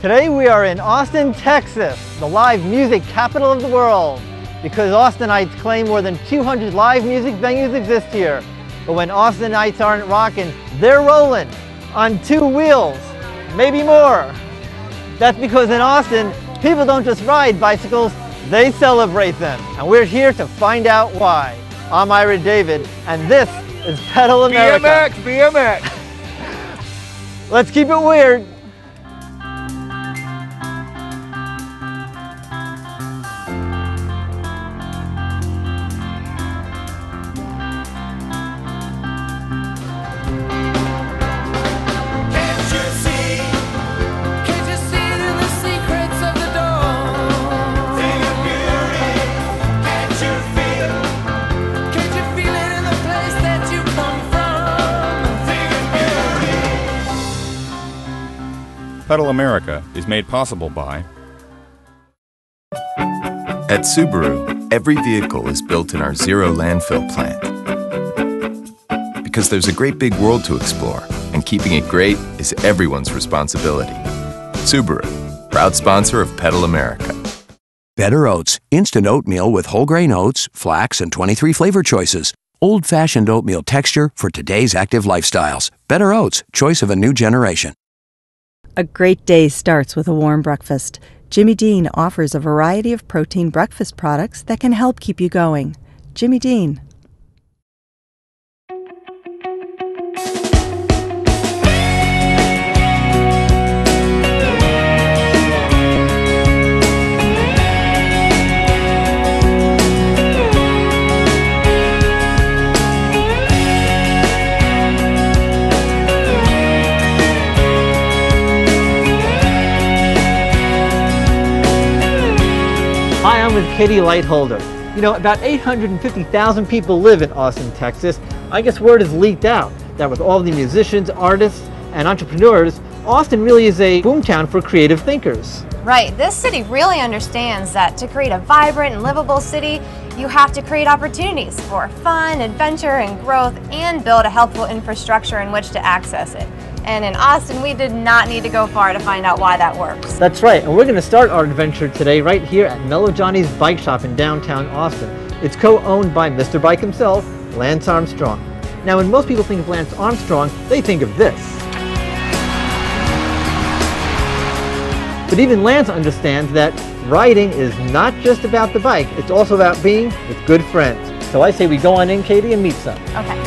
Today we are in Austin, Texas, the live music capital of the world, because Austinites claim more than 200 live music venues exist here. But when Austinites aren't rocking, they're rolling on two wheels, maybe more. That's because in Austin, people don't just ride bicycles, they celebrate them. And we're here to find out why. I'm Ira David, and this is Pedalamerica. BMX! Let's keep it weird. Pedalamerica is made possible by... At Subaru, every vehicle is built in our zero landfill plant. Because there's a great big world to explore, and keeping it great is everyone's responsibility. Subaru, proud sponsor of Pedalamerica. Better Oats, instant oatmeal with whole grain oats, flax, and 23 flavor choices. Old-fashioned oatmeal texture for today's active lifestyles. Better Oats, choice of a new generation. A great day starts with a warm breakfast. Jimmy Dean offers a variety of protein breakfast products that can help keep you going. Jimmy Dean. Hi, I'm with Katie Lightholder. You know, about 850,000 people live in Austin, Texas. I guess word has leaked out that with all the musicians, artists, and entrepreneurs, Austin really is a boomtown for creative thinkers. Right. This city really understands that to create a vibrant and livable city, you have to create opportunities for fun, adventure, and growth, and build a helpful infrastructure in which to access it. And in Austin, we did not need to go far to find out why that works. That's right, and we're going to start our adventure today right here at Mellow Johnny's Bike Shop in downtown Austin. It's co-owned by Mr. Bike himself, Lance Armstrong. Now, when most people think of Lance Armstrong, they think of this. But even Lance understands that riding is not just about the bike, it's also about being with good friends. So I say we go on in, Katie, and meet some. Okay.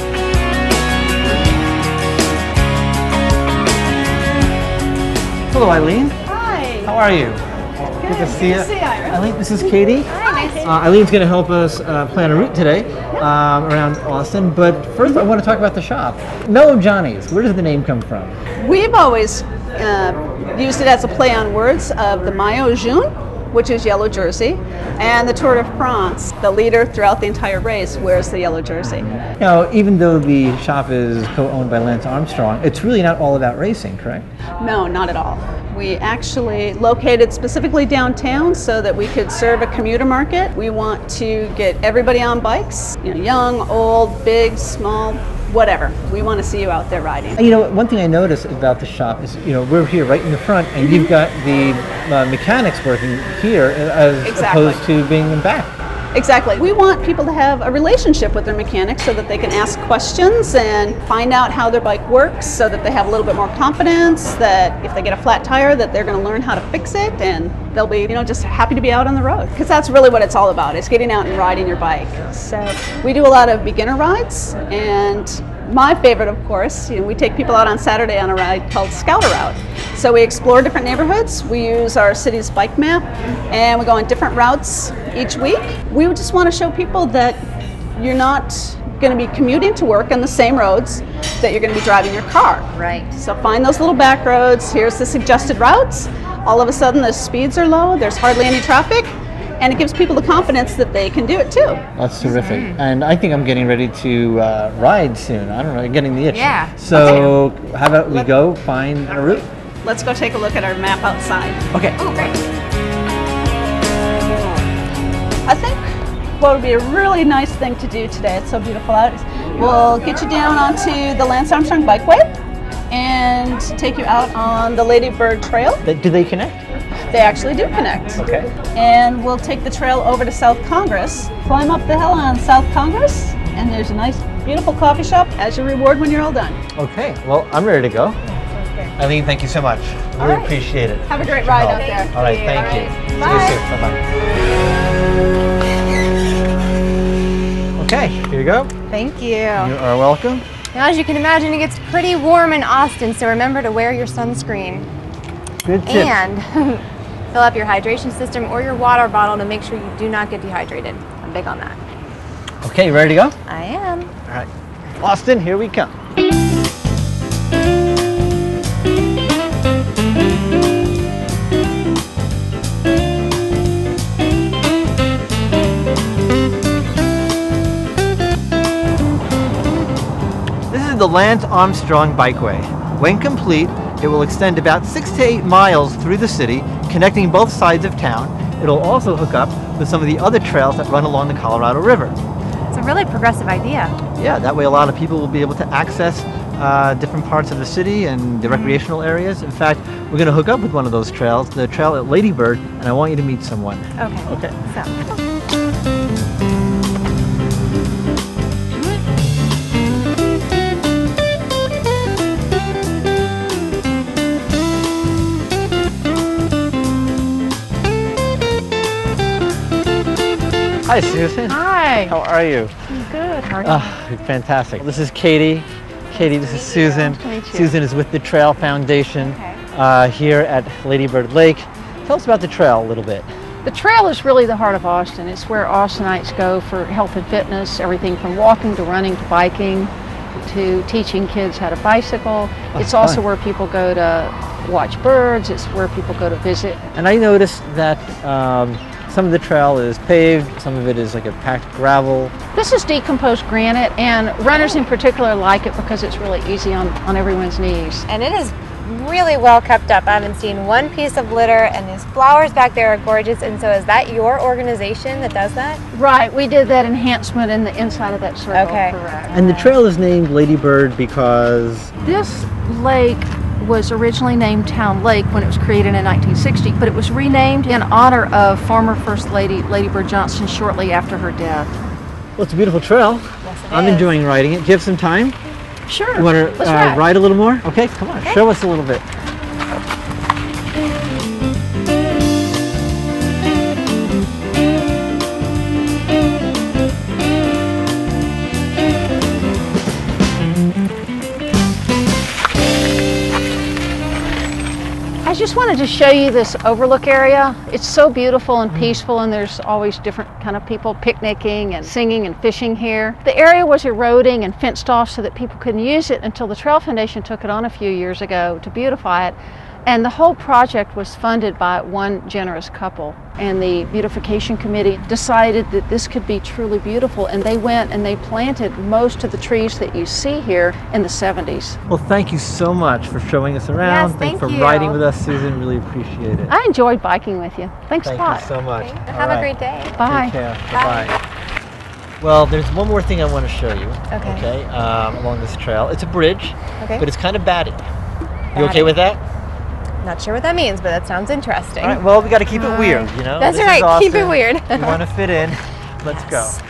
Hello, Eileen. Hi. How are you? Good to see you. Good to see you, Ira. Eileen, this is Katie. Hi, nice to Eileen's going to help us plan a route today around Austin. But first, I want to talk about the shop. Mellow Johnny's. Where does the name come from? We've always used it as a play on words of the Maillot jaune, which is yellow jersey, and the Tour de France. The leader throughout the entire race wears the yellow jersey. Now, even though the shop is co-owned by Lance Armstrong, it's really not all about racing, correct? No, not at all. We actually located specifically downtown so that we could serve a commuter market. We want to get everybody on bikes, you know, young, old, big, small, whatever. We want to see you out there riding. You know, one thing I noticed about the shop is, you know, we're here right in the front, and you've got the mechanics working here as opposed to being in back. Exactly. We want people to have a relationship with their mechanics so that they can ask questions and find out how their bike works, so that they have a little bit more confidence that if they get a flat tire that they're going to learn how to fix it, and they'll be, you know, just happy to be out on the road. Because that's really what it's all about. It's getting out and riding your bike. So we do a lot of beginner rides, and my favorite, of course, you know, we take people out on Saturday on a ride called Scouter Route. So we explore different neighborhoods, we use our city's bike map, and we go on different routes each week. We just want to show people that you're not going to be commuting to work on the same roads that you're going to be driving your car. Right. So find those little back roads, here's the suggested routes. All of a sudden the speeds are low, there's hardly any traffic, and it gives people the confidence that they can do it too. That's terrific. And I think I'm getting ready to ride soon. I don't know, getting the itch. Yeah. So how about we go find a route? Let's go take a look at our map outside. Okay. Oh, great. I think what would be a really nice thing to do today, it's so beautiful out, is we'll get you down onto the Lance Armstrong Bikeway. and take you out on the Lady Bird Trail. Do they connect? They actually do connect. Okay. And we'll take the trail over to South Congress, climb up the hill on South Congress, and there's a nice, beautiful coffee shop as your reward when you're all done. Okay, well, I'm ready to go. Eileen, thank you so much. All Really right. appreciate it. Have a great ride out there. All right, thank you. See Bye. you soon. Bye-bye. Okay, here you go. Thank you. You are welcome. Now, as you can imagine, it gets pretty warm in Austin, so remember to wear your sunscreen. Good tip. And fill up your hydration system or your water bottle to make sure you do not get dehydrated. I'm big on that. Okay, you ready to go? I am. All right. Austin, here we come. This is the Lance Armstrong Bikeway. When complete, it will extend about 6 to 8 miles through the city, connecting both sides of town. It'll also hook up with some of the other trails that run along the Colorado River. It's a really progressive idea. Yeah, that way a lot of people will be able to access different parts of the city and the recreational areas. In fact, we're going to hook up with one of those trails, the trail at Lady Bird, and I want you to meet someone. Okay. Okay. So. Hi, Susan. Hi. How are you? I'm good. How are you? Oh, fantastic. This is Katie. Katie, this is Susan. Nice to meet you. Susan is with the Trail Foundation Okay. here at Lady Bird Lake. Tell us about the trail a little bit. The trail is really the heart of Austin. It's where Austinites go for health and fitness, everything from walking to running to biking to teaching kids how to bicycle. It's also fun. where people go to watch birds. It's where people go to visit. And I noticed that some of the trail is paved, some of it is like a packed gravel. This is decomposed granite, and runners in particular like it because it's really easy on everyone's knees. And it is really well kept up. I haven't seen one piece of litter, and these flowers back there are gorgeous. And so is that your organization that does that? Right, we did that enhancement in the inside of that circle. Okay. Correct. And the trail is named Lady Bird because... This lake was originally named Town Lake when it was created in 1960, but it was renamed in honor of former First Lady Lady Bird Johnson shortly after her death. Well, it's a beautiful trail. Yes, it I'm is. enjoying riding it. Do you have some time? Sure. You want to Let's ride. ride a little more? Okay, come on. Show us a little bit. I just wanted to show you this overlook area. It's so beautiful and peaceful, and there's always different kind of people picnicking and singing and fishing here. The area was eroding and fenced off so that people couldn't use it until the Trail Foundation took it on a few years ago to beautify it. And the whole project was funded by one generous couple. And the beautification committee decided that this could be truly beautiful, and they went and they planted most of the trees that you see here in the 70s. Well, thank you so much for showing us around. Yes, Thanks thank for you. riding with us, Susan. Really appreciate it. I enjoyed biking with you. Thanks Thank a lot. you so much. Okay. All Have a right. great day. Bye. Take care. Bye-bye. Well, there's one more thing I want to show you. Okay. Along this trail. It's a bridge, Okay. but it's kind of batty. You okay Batty. with that? Not sure what that means, but that sounds interesting. All right. Well, we got to keep it weird, you know. That's This is right, keep it Austin. weird. We want to fit in. Let's Yes. go.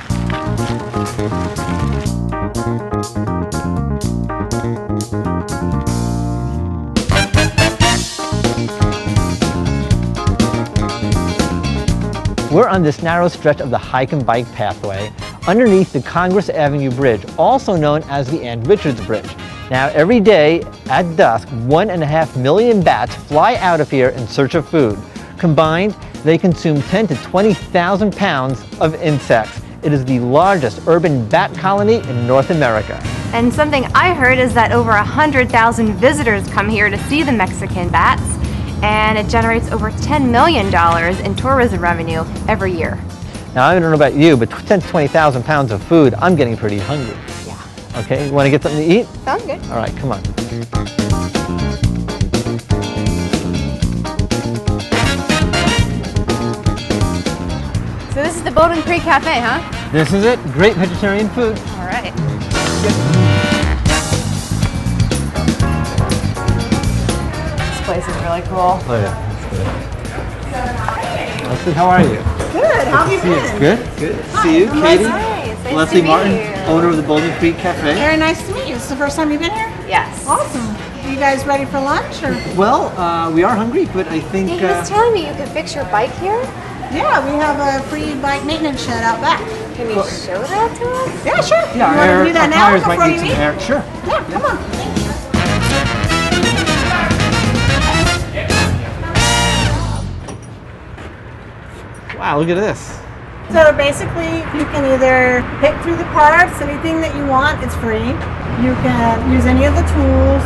We're on this narrow stretch of the hike and bike pathway underneath the Congress Avenue Bridge, also known as the Ann Richards Bridge. Now, every day at dusk, 1.5 million bats fly out of here in search of food. Combined, they consume 10 to 20,000 pounds of insects. It is the largest urban bat colony in North America. And something I heard is that over 100,000 visitors come here to see the Mexican bats, and it generates over $10 million in tourism revenue every year. Now, I don't know about you, but 10 to 20,000 pounds of food, I'm getting pretty hungry. Yeah. Okay, you want to get something to eat? Sounds good. All right, come on. So this is the Bowden Creek Cafe, huh? This is it. Great vegetarian food. All right. This is really cool. Oh yeah, that's good. Leslie, how are you? Good. How have you been? Good. Good. See you, Katie. Nice. Nice Leslie to meet Martin, you. owner of the Bowling Creek Cafe. Very nice to meet you. This is the first time you've been here? Yes. Awesome. Are you guys ready for lunch? Or? Well, we are hungry, but I think. He was telling me you could fix your bike here. Yeah, we have a free bike maintenance shed out back. Can you show that to us? Yeah, sure. Yeah, you want to do that our now tires might before need you some eat? air. Sure. Yeah, come on. Wow, look at this. So basically, you can either pick through the parts, anything that you want, it's free. You can use any of the tools.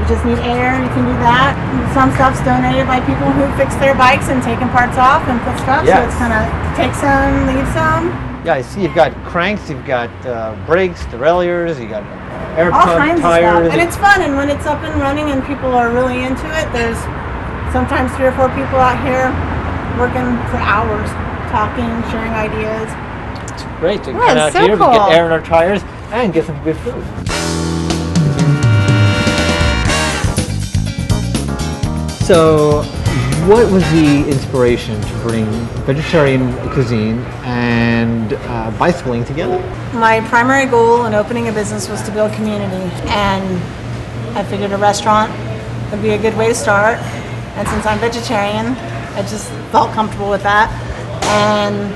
You just need air, you can do that. Some stuff's donated by people who fix their bikes and taking parts off and put stuff. Yes. So it's kind of take some, leave some. Yeah, I see you've got cranks, you've got brakes, derailleurs, you got air All pump, kinds tires. of stuff. And it's fun, and when it's up and running and people are really into it, there's sometimes 3 or 4 people out here working for hours, talking, sharing ideas. It's great to Yeah, get out it's so here, we cool. get air in our tires, and get some good food. So, what was the inspiration to bring vegetarian cuisine and bicycling together? My primary goal in opening a business was to build community, and I figured a restaurant would be a good way to start. And since I'm vegetarian, I just felt comfortable with that. And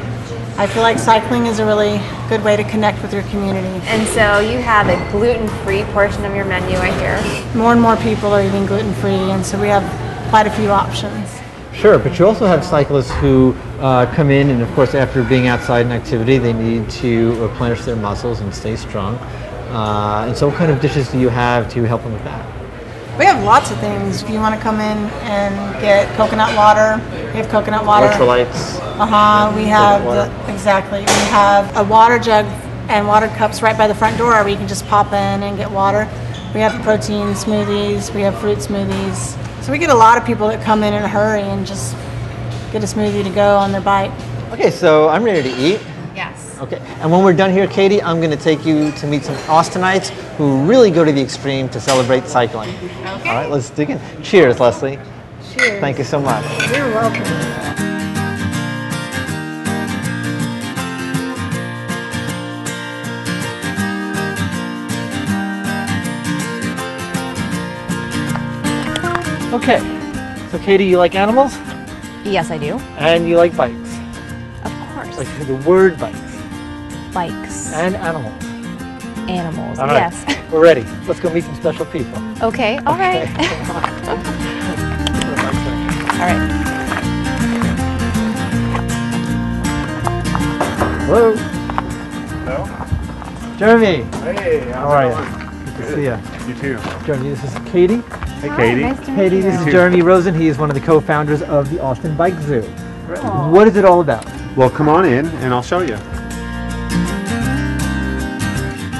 I feel like cycling is a really good way to connect with your community. And so you have a gluten-free portion of your menu, I hear. More and more people are eating gluten-free, and so we have quite a few options. Sure, but you also have cyclists who come in, and of course after being outside in activity, they need to replenish their muscles and stay strong. And so what kind of dishes do you have to help them with that? We have lots of things. If you want to come in and get coconut water, we have coconut water. Electrolytes. We have water. exactly. We have a water jug and water cups right by the front door where you can just pop in and get water. We have protein smoothies. We have fruit smoothies. So we get a lot of people that come in a hurry and just get a smoothie to go on their bike. Okay, so I'm ready to eat. Yes. Okay, and when we're done here, Katie, I'm going to take you to meet some Austinites who really go to the extreme to celebrate cycling. Okay. All right, let's dig in. Cheers, Leslie. Cheers. Thank you so much. You're welcome. Okay, so Katie, you like animals? Yes, I do. And you like bikes? Of course. Like the word bikes. Bikes. And animals. Animals. All right, Yes. we're ready. Let's go meet some special people. Okay. All right. All right. Hello. Hello. Jeremy. Hey, How are you? Good to see you. You too. Jeremy, this is Katie. Hey, Katie. Katie, this is Jeremy Rosen. He is one of the co-founders of the Austin Bike Zoo. What is it all about? Well, come on in and I'll show you.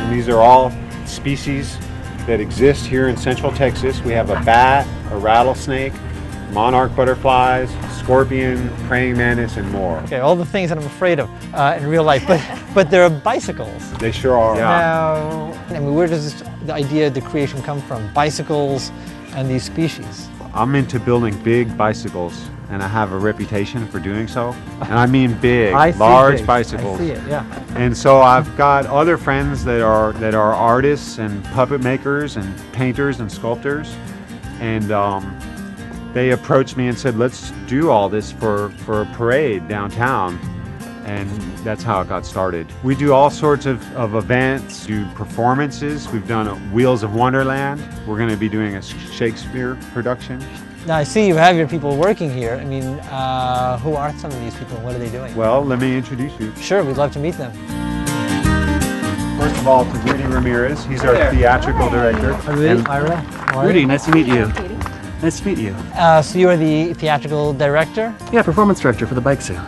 And these are all species that exist here in Central Texas. We have a bat, a rattlesnake, monarch butterflies, scorpion, praying mantis, and more. Okay, all the things that I'm afraid of in real life, but they're bicycles. They sure are. Now, I mean, where does the idea of the creation come from? Bicycles and these species. I'm into building big bicycles, and I have a reputation for doing so. And I mean big, I see large big. bicycles. I see it, yeah. And so I've got other friends that are artists and puppet makers and painters and sculptors, and they approached me and said, let's do all this for a parade downtown. And that's how it got started. We do all sorts of events, do performances. We've done Wheels of Wonderland. We're going to be doing a Shakespeare production. Now I see you have your people working here. I mean, who are some of these people? What are they doing? Well, let me introduce you. Sure, we'd love to meet them. First of all, to Rudy Ramirez. He's our theatrical director. Rudy, Ira, how are Rudy, you? nice to meet you. Nice to meet you. So you are the theatrical director? Yeah, performance director for the Bike Zoo.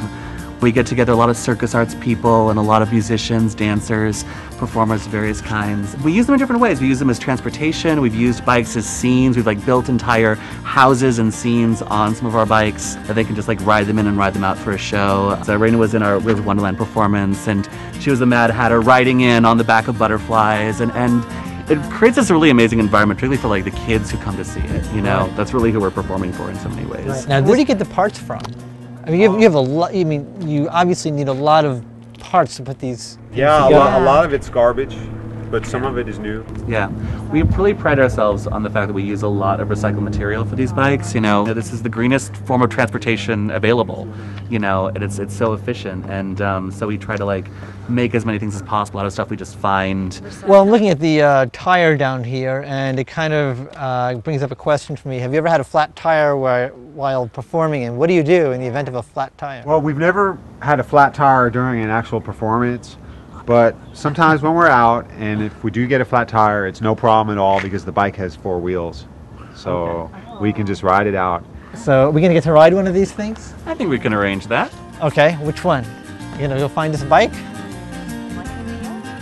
We get together a lot of circus arts people and a lot of musicians, dancers, performers of various kinds. We use them in different ways. We use them as transportation. We've used bikes as scenes. We've built entire houses and scenes on some of our bikes that they can just ride them in and ride them out for a show. So Raina was in our Wheels of Wonderland performance, and she was the Mad Hatter riding in on the back of butterflies, and it creates this really amazing environment, particularly for like the kids who come to see it. You know, that's really who we're performing for in so many ways. Right. Now, where do you get the parts from? I mean, you have a lot. I mean, you obviously need a lot of parts to put these. Yeah, a lot of it's garbage, but some of it is new. Yeah, we really pride ourselves on the fact that we use a lot of recycled material for these bikes. You know, this is the greenest form of transportation available. You know, and it's so efficient, and so we try to like make as many things as possible out of stuff we just find. Well, I'm looking at the tire down here, and it kind of brings up a question for me. Have you ever had a flat tire while performing, and what do you do in the event of a flat tire? Well, we've never had a flat tire during an actual performance, but sometimes when we're out, and if we do get a flat tire, it's no problem at all because the bike has 4 wheels, so we can just ride it out. So are we going to get to ride one of these things? I think we can arrange that. Okay, which one? You're going to go find us a bike?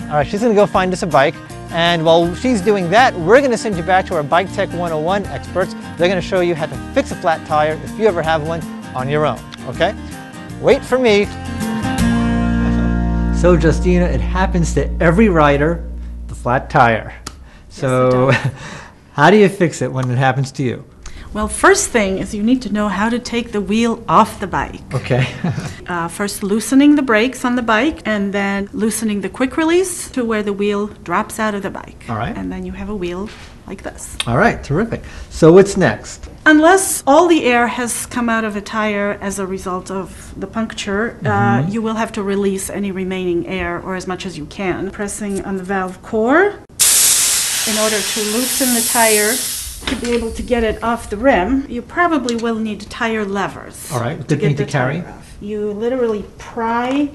All right, she's going to go find us a bike. And while she's doing that, we're going to send you back to our Bike Tech 101 experts. They're going to show you how to fix a flat tire if you ever have one on your own, okay? Wait for me. So, Justina, it happens to every rider, the flat tire. So, how do you fix it when it happens to you? Well, first thing is you need to know how to take the wheel off the bike. Okay. First loosening the brakes on the bike and then loosening the quick release to where the wheel drops out of the bike. All right. And then you have a wheel like this. All right, terrific. So what's next? Unless all the air has come out of a tire as a result of the puncture, you will have to release any remaining air, or as much as you can. Pressing on the valve core in order to loosen the tire. To be able to get it off the rim, you probably will need tire levers. All right, to get the carry. Off. You literally pry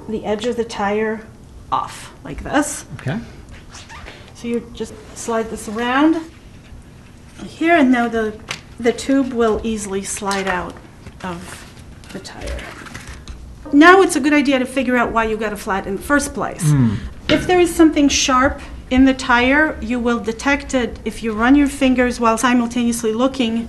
the edge of the tire off like this. Okay. So you just slide this around here, and now the tube will easily slide out of the tire. Now it's a good idea to figure out why you got a flat in the first place. If there is something sharp in the tire, you will detect it if you run your fingers while simultaneously looking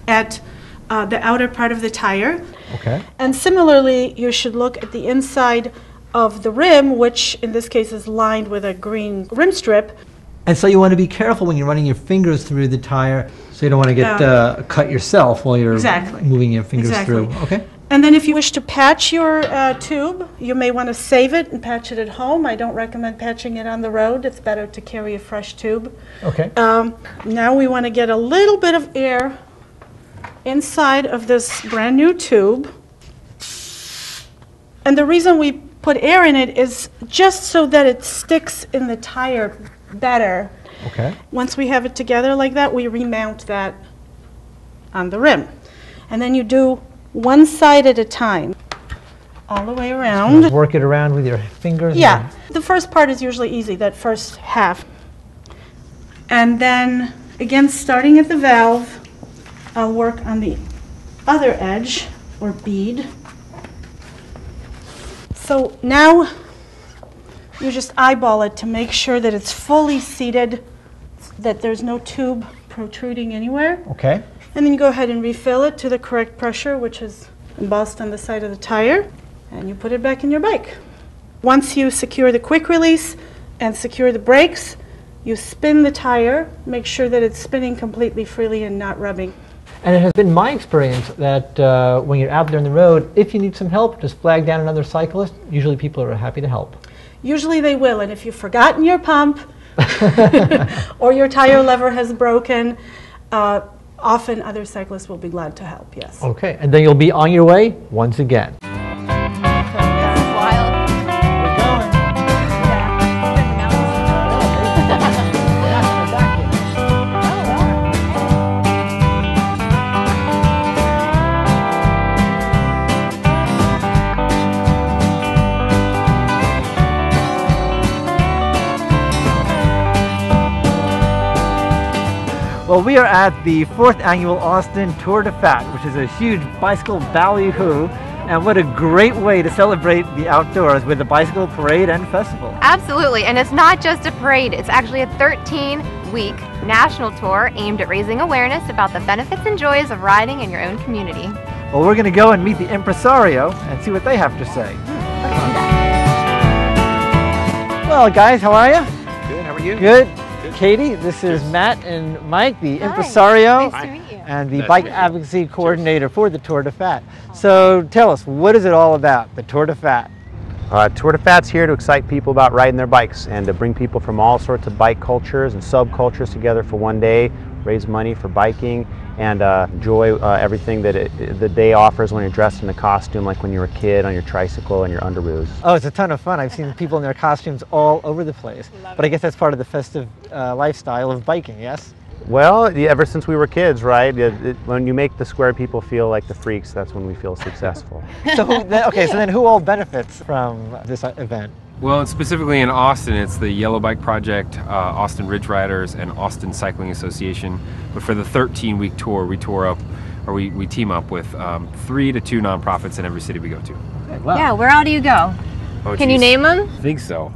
at the outer part of the tire. Okay. And similarly, you should look at the inside of the rim, which in this case is lined with a green rim strip. And so you want to be careful when you're running your fingers through the tire, so you don't want to get cut yourself while you're moving your fingers through. Okay. And then if you wish to patch your tube, you may want to save it and patch it at home. I don't recommend patching it on the road. It's better to carry a fresh tube. Okay. Now we want to get a little bit of air inside of this brand new tube. And the reason we put air in it is just so that it sticks in the tire better. Okay. Once we have it together like that, we remount that on the rim. And then you do one side at a time, all the way around. Just work it around with your fingers? Yeah. The first part is usually easy, that first half. And then, again, starting at the valve, I'll work on the other edge, or bead. So now, you just eyeball it to make sure that it's fully seated, that there's no tube protruding anywhere. Okay. And then you go ahead and refill it to the correct pressure, which is embossed on the side of the tire, and you put it back in your bike. Once you secure the quick release and secure the brakes, you spin the tire, make sure that it's spinning completely freely and not rubbing. And it has been my experience that when you're out there on the road, if you need some help, just flag down another cyclist. Usually people are happy to help. Usually they will, and if you've forgotten your pump or your tire lever has broken, often other cyclists will be glad to help, yes. Okay, and then you'll be on your way once again. Well, we are at the 4th annual Austin Tour de Fat, which is a huge bicycle ballyhoo, and what a great way to celebrate the outdoors with a bicycle parade and festival. Absolutely, and it's not just a parade, it's actually a 13-week national tour aimed at raising awareness about the benefits and joys of riding in your own community. Well, we're going to go and meet the impresario and see what they have to say. Well, guys, how are you? Good, how are are you? Good. Katie, this is Matt and Mike, the impresario and the bike advocacy coordinator for the Tour de Fat. So tell us, what is it all about, the Tour de Fat? Tour de Fat's here to excite people about riding their bikes and to bring people from all sorts of bike cultures and subcultures together for one day, raise money for biking, and enjoy everything that the day offers when you're dressed in a costume, like when you're a kid on your tricycle and your underoos. Oh, it's a ton of fun. I've seen people in their costumes all over the place. But I guess that's part of the festive lifestyle of biking, yes? Well, ever since we were kids, right? When you make the square people feel like the freaks, that's when we feel successful. So then who all benefits from this event? Well, specifically in Austin, it's the Yellow Bike Project, Austin Ridge Riders, and Austin Cycling Association. But for the 13-week tour, we team up with 3 to 2 nonprofits in every city we go to. Okay, wow. Yeah, where all do you go? Oh, Can you name them? I think so.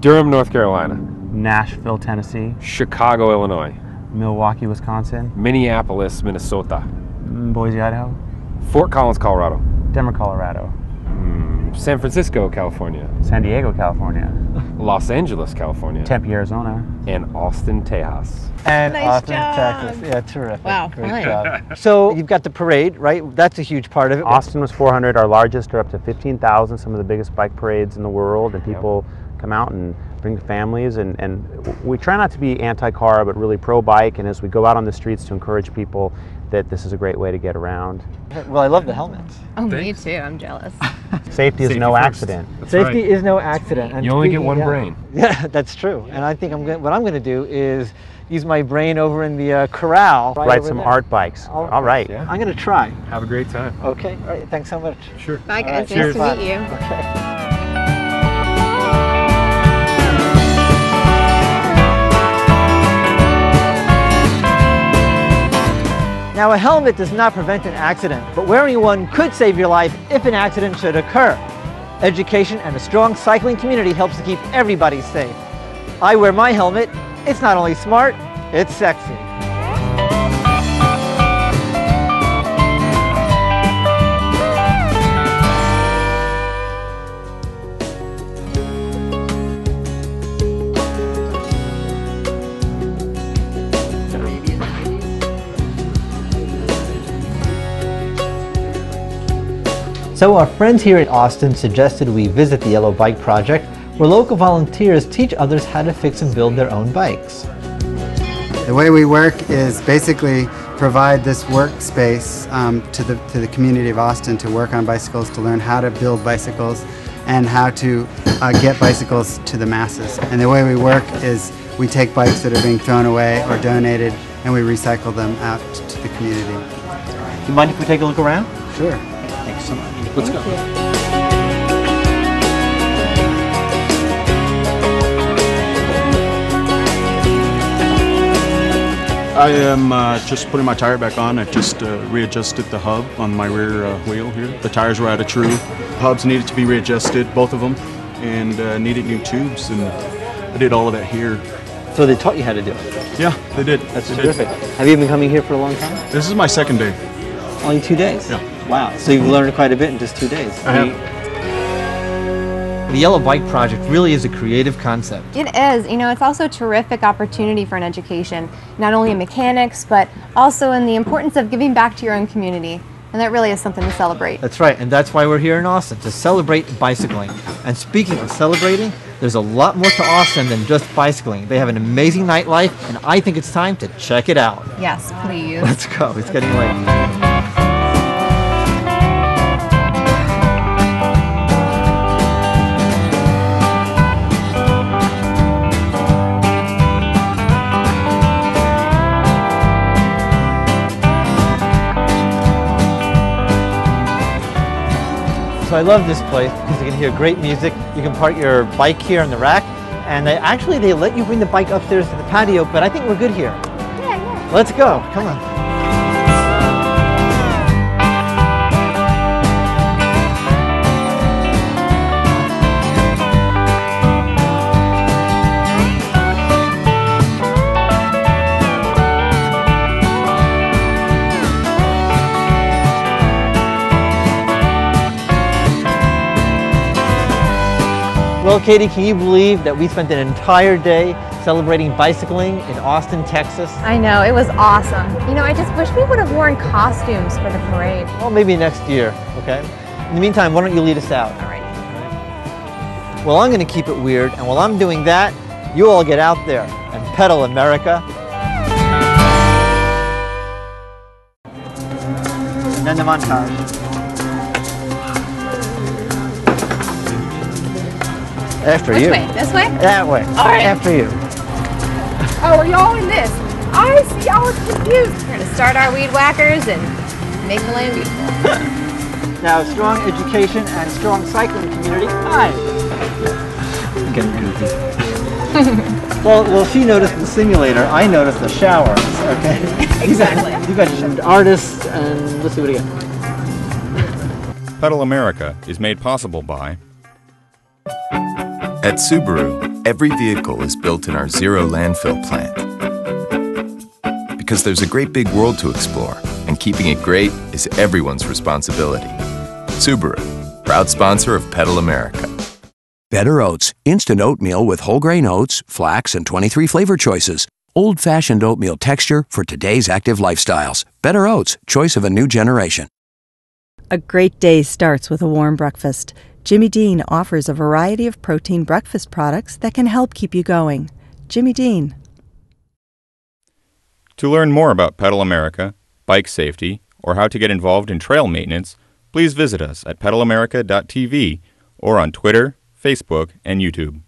Durham, North Carolina. Nashville, Tennessee. Chicago, Illinois. Milwaukee, Wisconsin. Minneapolis, Minnesota. Boise, Idaho. Fort Collins, Colorado. Denver, Colorado. San Francisco, California. San Diego, California. Los Angeles, California. Tempe, Arizona. And Austin, Tejas. And Nice Austin, job. Texas. Yeah, terrific. Wow, Great fun. job. So you've got the parade, right? That's a huge part of it. Austin was 400. Our largest are up to 15,000, some of the biggest bike parades in the world, and people come out and bring families, and we try not to be anti-car but really pro-bike, and as we go out on the streets to encourage people that this is a great way to get around. Well, I love the helmets. Oh, me too. I'm jealous. Safety is no accident. Safety is no accident. And you only get one yeah. brain. Yeah, that's true. And I think what I'm going to do is use my brain over in the corral. Ride some art bikes. All right. Yeah. I'm going to try. Have a great time. Okay. All right. Thanks so much. Sure. Bye, guys. Right, Nice cheers. to meet you. Okay. Now, a helmet does not prevent an accident, but wearing one could save your life if an accident should occur. Education and a strong cycling community helps to keep everybody safe. I wear my helmet. It's not only smart, it's sexy. So our friends here in Austin suggested we visit the Yellow Bike Project, where local volunteers teach others how to fix and build their own bikes. The way we work is basically provide this workspace to the community of Austin to work on bicycles, to learn how to build bicycles and how to get bicycles to the masses. And the way we work is we take bikes that are being thrown away or donated and we recycle them out to the community. Do you mind if we take a look around? Sure. Thanks so much. Let's go. I am just putting my tire back on. I just readjusted the hub on my rear wheel here. The tires were out of true. Hubs needed to be readjusted, both of them, and needed new tubes, and I did all of that here. So they taught you how to do it? Yeah, they did. That's terrific. Have you been coming here for a long time? This is my second day. Only 2 days? Yeah. Wow, so you've learned quite a bit in just 2 days. I have. The Yellow Bike Project really is a creative concept. It is. You know, it's also a terrific opportunity for an education, not only in mechanics, but also in the importance of giving back to your own community. And that really is something to celebrate. That's right, and that's why we're here in Austin, to celebrate bicycling. And speaking of celebrating, there's a lot more to Austin than just bicycling. They have an amazing nightlife, and I think it's time to check it out. Yes, please. Let's go, it's getting late. So I love this place because you can hear great music. You can park your bike here on the rack, and they let you bring the bike upstairs to the patio, but I think we're good here. Yeah. Let's go, come on. Well, Katie, can you believe that we spent an entire day celebrating bicycling in Austin, Texas? I know, it was awesome. You know, I just wish we would have worn costumes for the parade. Well, maybe next year, okay? In the meantime, why don't you lead us out? All right. Well, I'm going to keep it weird, and while I'm doing that, you all get out there and pedal America. And then the montage. After Which you. way? This way? That way. All right. After you. Oh, are y'all in this? I see, I was confused. We're gonna start our weed whackers and make the land beautiful. Now, strong education and strong cycling community. Hi. Getting goofy. Well, she noticed the simulator. I noticed the showers. Okay. Exactly. You got artists, and let's see what we got. Pedalamerica is made possible by At Subaru, every vehicle is built in our zero landfill plant. Because there's a great big world to explore, and keeping it great is everyone's responsibility. Subaru, proud sponsor of Pedalamerica. Better Oats, instant oatmeal with whole grain oats, flax, and 23 flavor choices. Old-fashioned oatmeal texture for today's active lifestyles. Better Oats, choice of a new generation. A great day starts with a warm breakfast. Jimmy Dean offers a variety of protein breakfast products that can help keep you going. Jimmy Dean. To learn more about Pedalamerica, bike safety, or how to get involved in trail maintenance, please visit us at pedalamerica.tv or on Twitter, Facebook, and YouTube.